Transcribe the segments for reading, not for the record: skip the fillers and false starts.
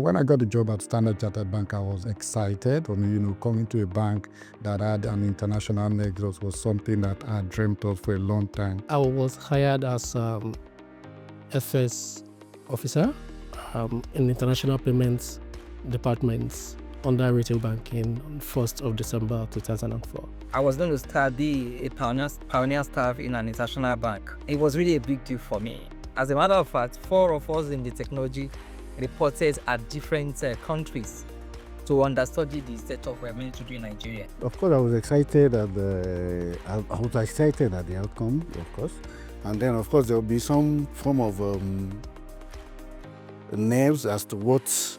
when I got the job at Standard Chartered Bank, I was excited. Coming to a bank that had an international nexus was something that I dreamt of for a long time. I was hired as FS officer in International Payments Department under retail banking on 1st of December 2004. I was going to study a pioneer staff in an international bank. It was really a big deal for me. As a matter of fact, 4 of us in the technology reported at different countries to understudy the setup we are meant to do in Nigeria. Of course, I was excited at the outcome, of course. And then, of course, there will be some form of nerves as to what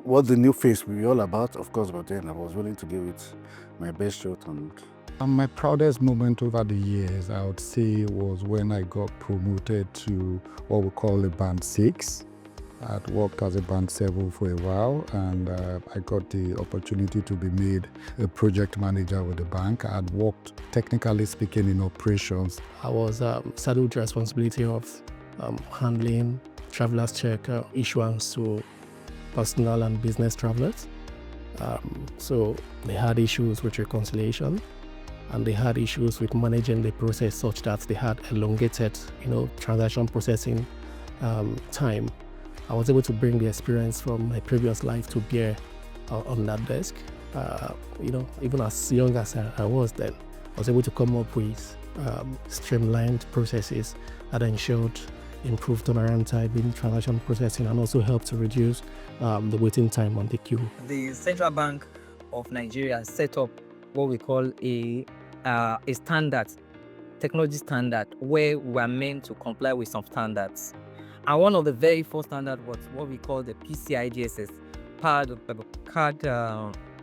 what the new phase will be all about, of course. But then I was willing to give it my best shot. And my proudest moment over the years, I would say, was when I got promoted to what we call a Band 6. I'd worked as a Band 7 for a while, and I got the opportunity to be made a project manager with the bank. I'd worked, technically speaking, in operations. I was saddled the responsibility of handling travelers' check issuance to personal and business travelers. So they had issues with reconciliation, and they had issues with managing the process such that they had elongated, transaction processing time. I was able to bring the experience from my previous life to bear on that desk. Even as young as I was then, I was able to come up with streamlined processes that ensured improved turnaround time in transaction processing and also helped to reduce the waiting time on the queue. The Central Bank of Nigeria set up what we call a standard, technology standard, where we are meant to comply with some standards. And one of the very first standards was what we call the PCI DSS, part of the card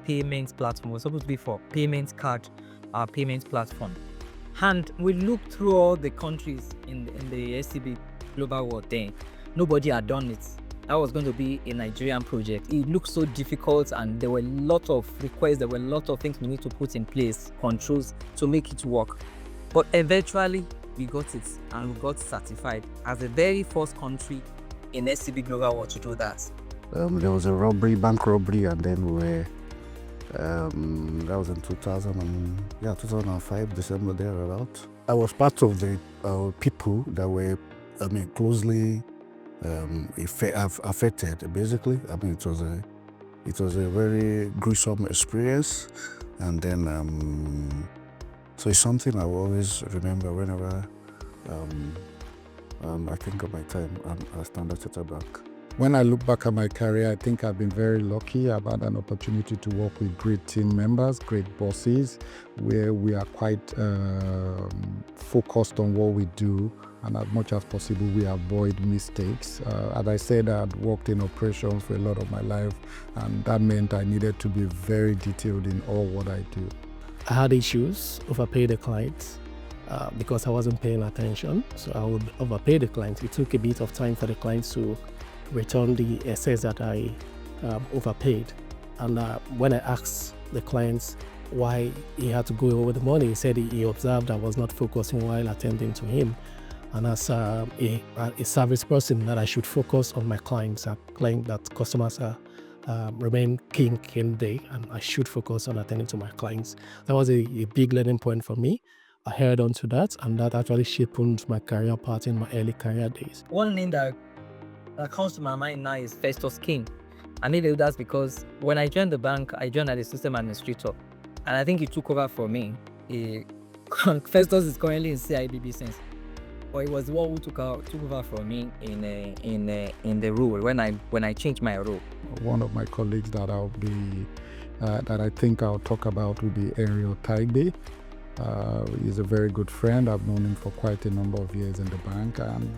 payments platform. It was supposed to be for payments card payments platform. And we looked through all the countries in the SCB global world then. Nobody had done it. That was going to be a Nigerian project. It looked so difficult, and there were a lot of requests, there were a lot of things we need to put in place, controls to make it work. But eventually, we got it, and we got certified as the very first country in SCB Global World to do that. There was a bank robbery, and then that was in 2005, December thereabout. I was part of the people that were, closely affected. Basically, it was a very gruesome experience, and then so it's something I will always remember whenever I think of my time at Standard Chartered Bank. When I look back at my career, I think I've been very lucky. I've had an opportunity to work with great team members, great bosses, where we are quite focused on what we do, and as much as possible, we avoid mistakes. As I said, I'd worked in operations for a lot of my life, and that meant I needed to be very detailed in all what I do. I had issues, overpay the clients because I wasn't paying attention. So I would overpay the clients. It took a bit of time for the clients to return the excess that I overpaid. And when I asked the clients why he had to go over the money, he said he observed I was not focusing while attending to him. And as a service person, that I should focus on my clients, that customers remain king day, and I should focus on attending to my clients. That was a big learning point for me. I held on to that, and that actually shaped my career path in my early career days. One name that comes to my mind now is Festus King. I needed that because when I joined the bank, I joined as a system administrator, and I think he took over for me. Festus is currently in CIBB since, but it was the one who took over for me in the role when I changed my role. One of my colleagues that I think I'll talk about will be Ariel Taigbe. He's a very good friend. I've known him for quite a number of years in the bank, and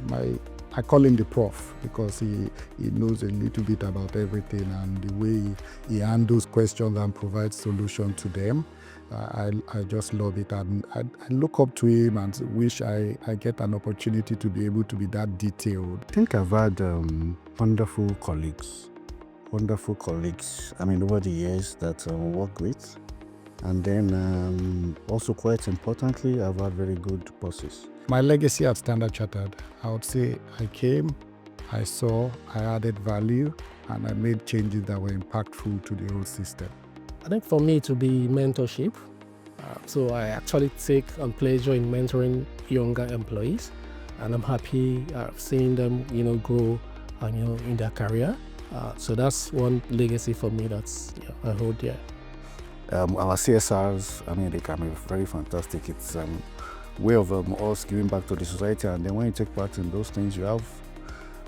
I call him the prof because he knows a little bit about everything, and the way he handles questions and provides solutions to them. I just love it, and I look up to him and wish I get an opportunity to be able to be that detailed. I think I've had wonderful colleagues, over the years that I work with. And then also quite importantly, I've had very good bosses. My legacy at Standard Chartered, I would say I came, I saw, I added value, and I made changes that were impactful to the whole system. I think for me to be mentorship. So I actually take pleasure in mentoring younger employees, and I'm happy seeing them, grow, in their career. So that's one legacy for me that's I hold dear. Our CSRs, they can be very fantastic. It's a way of us giving back to the society, and then when you take part in those things, you have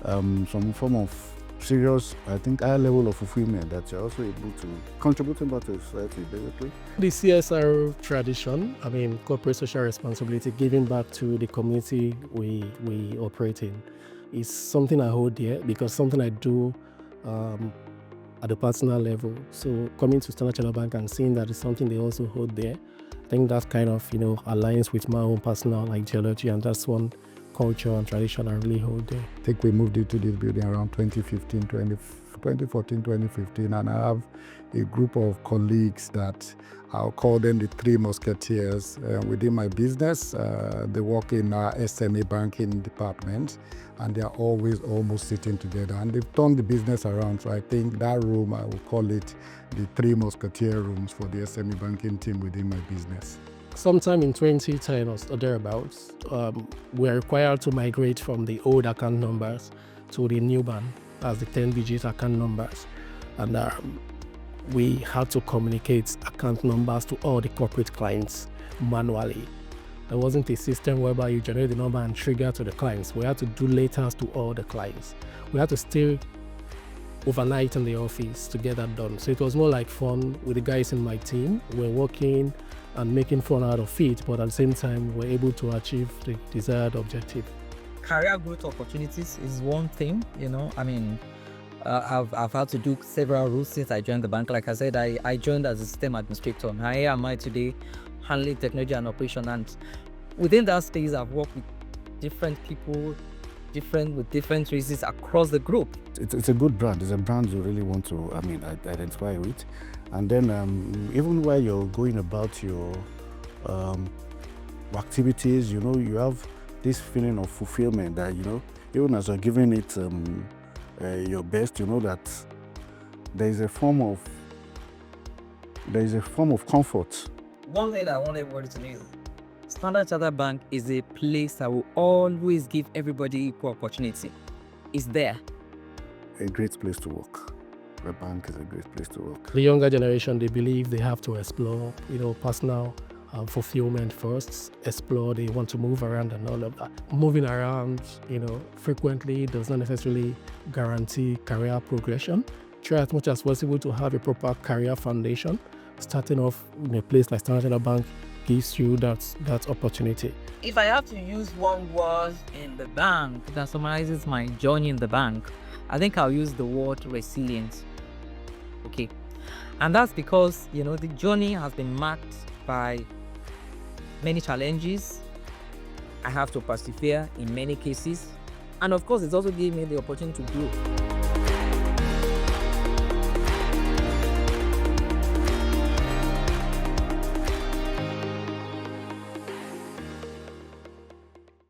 some form of serious, I think, high level of fulfillment that you're also able to contribute back to the society, basically. The CSR tradition, corporate social responsibility, giving back to the community we operate in, is something I hold dear because something I do at the personal level. So coming to Standard Chartered Bank and seeing that is something they also hold there, I think that kind of aligns with my own personal ideology, and that's one culture and tradition I really hold there. I think we moved into this building around 2014, 2015, and I have a group of colleagues that I'll call them the Three Musketeers within my business. They work in our SME banking department, and they're always almost sitting together, and they've turned the business around. So I think that room, I will call it the Three Musketeer rooms for the SME banking team within my business. Sometime in 2010 or thereabouts, we are required to migrate from the old account numbers to the new one as the 10-digit account numbers. And we had to communicate account numbers to all the corporate clients manually. There wasn't a system whereby you generate the number and trigger to the clients. We had to do letters to all the clients. We had to stay overnight in the office to get that done. So it was more like fun with the guys in my team. We're working and making fun out of it, but at the same time, we're able to achieve the desired objective. Career growth opportunities is one thing, I've had to do several roles since I joined the bank. Like I said, I joined as a system administrator. Here am I today, handling technology and operation. And within that space, I've worked with different people, with different races across the group. It's a good brand. It's a brand you really want to, identify with. And then even while you're going about your activities, you have this feeling of fulfillment that, even as you're giving it your best, that there is a form of comfort. One thing I want everybody to know, Standard Chartered Bank is a place that will always give everybody equal opportunity. It's there. A great place to work. The bank is a great place to work. The younger generation, they believe they have to explore, personal fulfillment first, explore, they want to move around and all of that. Moving around, frequently does not necessarily guarantee career progression. Try as much as possible to have a proper career foundation. Starting off in a place like Standard Chartered Bank gives you that opportunity. If I have to use one word in the bank that summarizes my journey in the bank, I think I'll use the word resilient. Okay. And that's because, the journey has been marked by many challenges. I have to persevere in many cases. And of course, it's also given me the opportunity to grow.